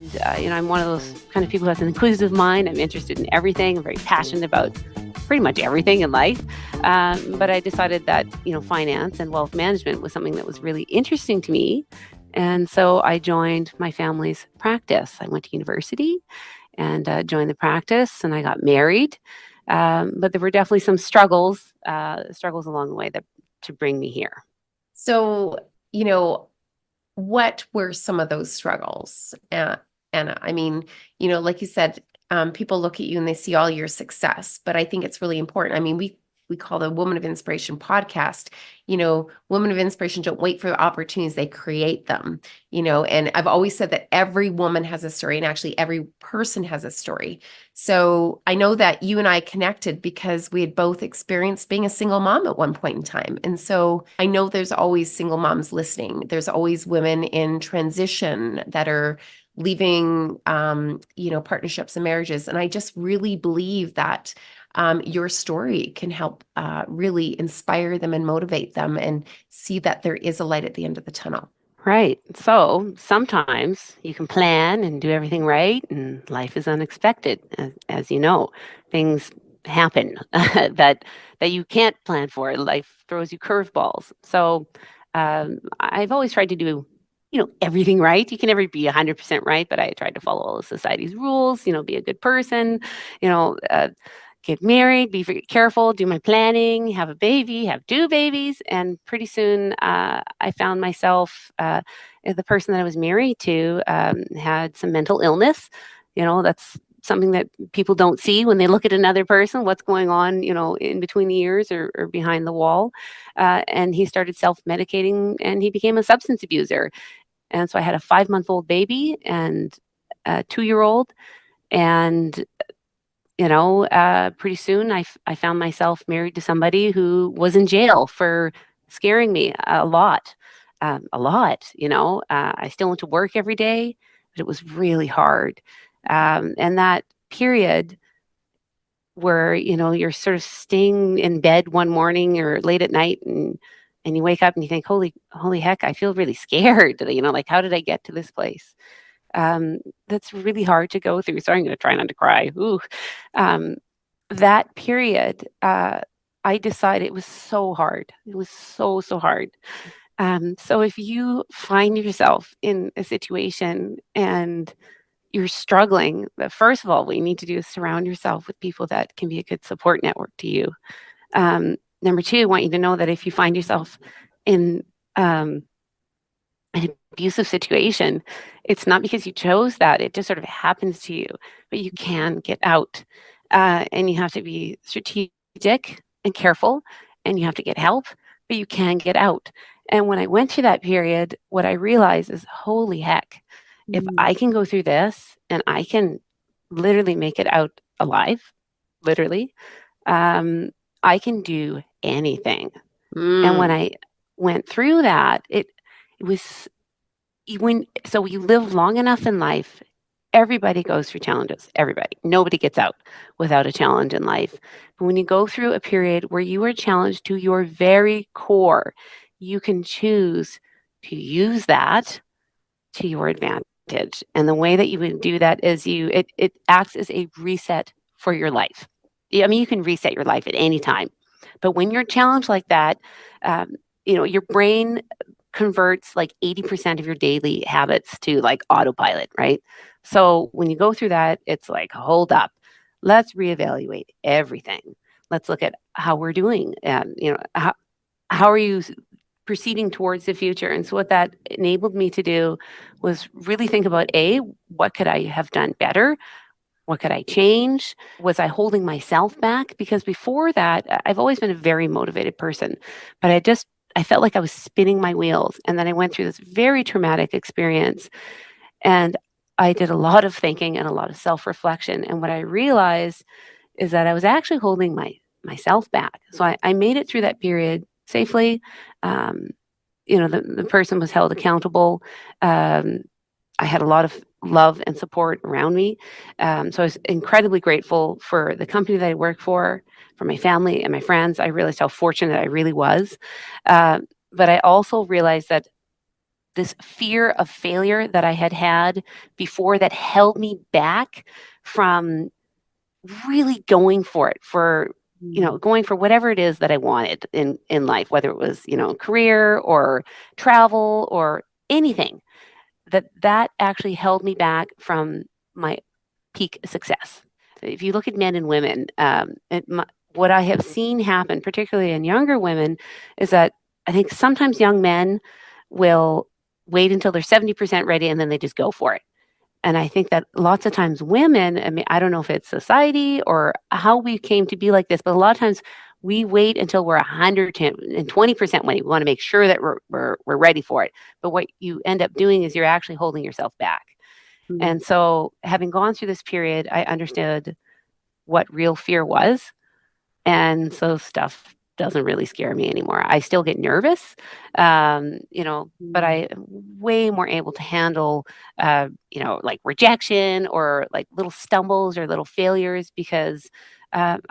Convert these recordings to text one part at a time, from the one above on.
I'm one of those kind of people who has an inquisitive mind. I'm interested in everything. I'm very passionate about pretty much everything in life. But I decided that, finance and wealth management was something that was really interesting to me. And so I joined my family's practice. I went to university and joined the practice, and I got married. But there were definitely some struggles along the way that to bring me here. So, what were some of those struggles? And I mean, like you said, people look at you and they see all your success, but I think it's really important. I mean, we call the Woman of Inspiration podcast, Women of Inspiration don't wait for the opportunities, they create them, and I've always said that every woman has a story and actually every person has a story. So I know that you and I connected because we had both experienced being a single mom at one point in time. And so I know there's always single moms listening. There's always women in transition that are leaving, partnerships and marriages. And I just really believe that your story can help really inspire them and motivate them and see that there is a light at the end of the tunnel. Right. So sometimes you can plan and do everything right, and life is unexpected. As you know, things happen that you can't plan for. Life throws you curveballs. So I've always tried to do, everything right. You can never be 100% right, but I tried to follow all of society's rules. Be a good person. You know, uh, get married, be very careful, do my planning, have a baby, have two babies. And pretty soon I found myself, the person that I was married to had some mental illness. That's something that people don't see when they look at another person, what's going on, in between the ears or behind the wall. And he started self medicating and he became a substance abuser. And so I had a 5-month-old baby and a 2-year old. And pretty soon I found myself married to somebody who was in jail for scaring me a lot. A lot, I still went to work every day, but it was really hard. And that period where, you're sort of staying in bed one morning or late at night and you wake up and you think, holy heck, I feel really scared. Like, how did I get to this place? Um, that's really hard to go through. Sorry, I'm going to try not to cry. Ooh. Um, that period, I decided it was so hard. It was so, so hard. So if you find yourself in a situation and you're struggling, first of all, what you need to do is surround yourself with people that can be a good support network to you. Number two, I want you to know that if you find yourself in um, an abusive situation, it's not because you chose that. It just sort of happens to you, but you can get out. And you have to be strategic and careful, and you have to get help, but you can get out. And when I went through that period, what I realized is, holy heck, if Mm. I can go through this and I can literally make it out alive, literally, um, I can do anything. And when Mm. I went through that, it was when so you live long enough in life, everybody goes through challenges. Everybody. Nobody gets out without a challenge in life. But when you go through a period where you are challenged to your very core, you can choose to use that to your advantage. And the way that you would do that is it acts as a reset for your life. I mean, you can reset your life at any time, but when you're challenged like that, um, your brain converts like 80% of your daily habits to like autopilot, right? So when you go through that, it's like, hold up, let's reevaluate everything. Let's look at how we're doing. And, how are you proceeding towards the future? And so what that enabled me to do was really think about what could I have done better? What could I change? Was I holding myself back? Because before that, I've always been a very motivated person, but I felt like I was spinning my wheels. And then I went through this very traumatic experience and I did a lot of thinking and a lot of self-reflection. And what I realized is that I was actually holding myself back. So I made it through that period safely. Um, the person was held accountable. Um, I had a lot of love and support around me. So I was incredibly grateful for the company that I worked for my family and my friends. I realized how fortunate I really was. But I also realized that this fear of failure that I had had before that held me back from really going for it, for Mm. going for whatever it is that I wanted in life, whether it was, career or travel or anything, that actually held me back from my peak success. If you look at men and women, what I have seen happen, particularly in younger women, is that I think sometimes young men will wait until they're 70% ready and then they just go for it. And I think that lots of times women, I mean, I don't know if it's society or how we came to be like this, but a lot of times we wait until we're 120% ready. We want to make sure that we're ready for it. But what you end up doing is you're actually holding yourself back. Mm. And so, having gone through this period, I understood what real fear was. And so, stuff doesn't really scare me anymore. I still get nervous, but Mm. I am way more able to handle, like rejection or like little stumbles or little failures because I'm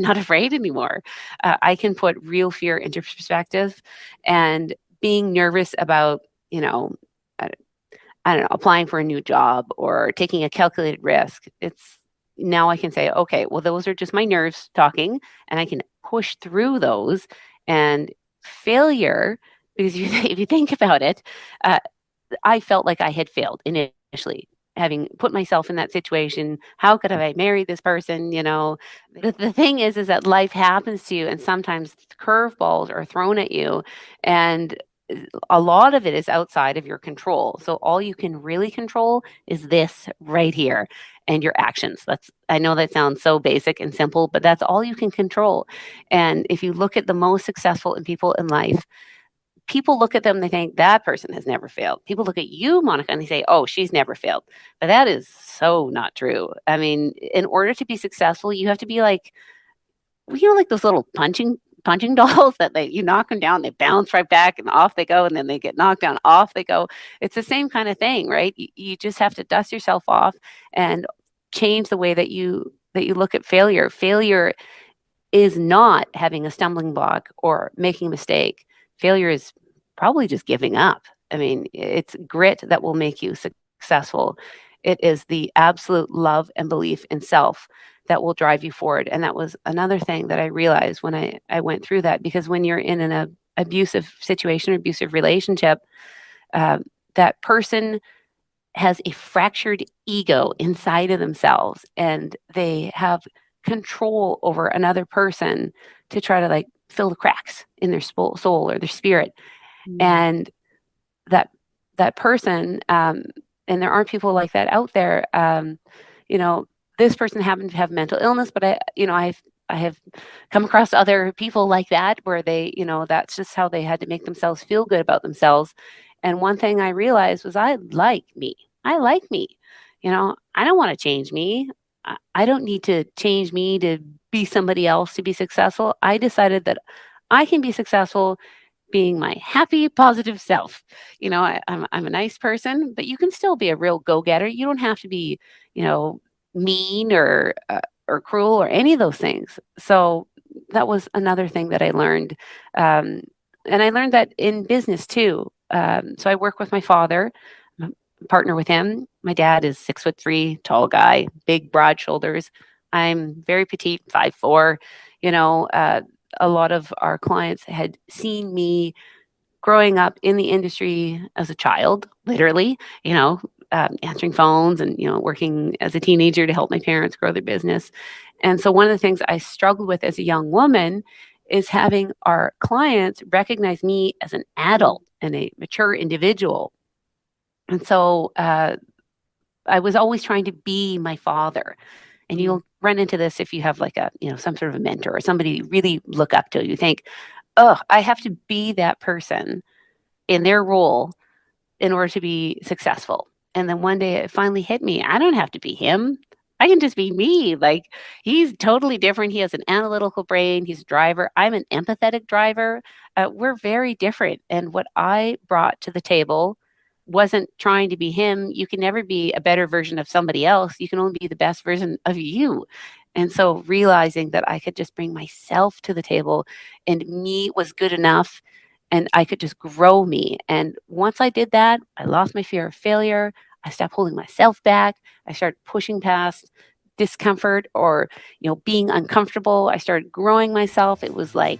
not afraid anymore. I can put real fear into perspective and being nervous about, you know, I don't know, applying for a new job or taking a calculated risk. It's now I can say, okay, well, those are just my nerves talking, and I can push through those. And failure, because if you think about it, uh, I felt like I had failed initially. Having put myself in that situation, how could have I married this person? The thing is that life happens to you, and sometimes curveballs are thrown at you, and a lot of it is outside of your control. So all you can really control is this right here and your actions. I know that sounds so basic and simple, but that's all you can control. And if you look at the most successful in people in life, people look at them, they think that person has never failed. People look at you, Monica, and they say, oh, she's never failed. But that is so not true. I mean, in order to be successful, you have to be like, like those little punching dolls that you knock them down, they bounce right back and off they go, and then they get knocked down, off they go. It's the same kind of thing, right? You just have to dust yourself off and change the way that you look at failure. Failure is not having a stumbling block or making a mistake. Failure is probably just giving up. I mean, it's grit that will make you successful. It is the absolute love and belief in self that will drive you forward. And that was another thing that I realized when I went through that, because when you're in an abusive situation or abusive relationship, um, that person has a fractured ego inside of themselves and they have control over another person to try to like fill the cracks in their soul or their spirit. Mm. And that that person, and there aren't people like that out there. You know, this person happened to have mental illness, but I have come across other people like that where they, that's just how they had to make themselves feel good about themselves. And one thing I realized was I like me. I like me. I don't want to change me. I don't need to change me to be somebody else to be successful. I decided that I can be successful being my happy, positive self. I'm a nice person, but you can still be a real go getter. You don't have to be, you know, mean or cruel or any of those things. So that was another thing that I learned, um, and I learned that in business too. So I work with my father, I'm a partner with him. My dad is 6'3", tall guy, big, broad shoulders. I'm very petite, 5'4". You know, uh, a lot of our clients had seen me growing up in the industry as a child, literally, answering phones and, working as a teenager to help my parents grow their business. And so one of the things I struggled with as a young woman is having our clients recognize me as an Mm. adult and a mature individual. And so I was always trying to be my father. And Mm. you'll run into this if you have like some sort of a mentor or somebody you really look up to. You think, oh, I have to be that person in their role in order to be successful. And then one day it finally hit me. I don't have to be him. I can just be me. Like he's totally different. He has an analytical brain. He's a driver. I'm an empathetic driver. We're very different. And what I brought to the table wasn't trying to be him. You can never be a better version of somebody else. You can only be the best version of you. And so realizing that I could just bring myself to the table and me was good enough and I could just grow me. And once I did that, I lost my fear of failure. I stopped holding myself back. I started pushing past discomfort or, being uncomfortable. I started growing myself. It was like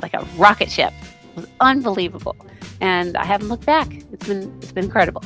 like a rocket ship. It was unbelievable. And I haven't looked back. It's been incredible.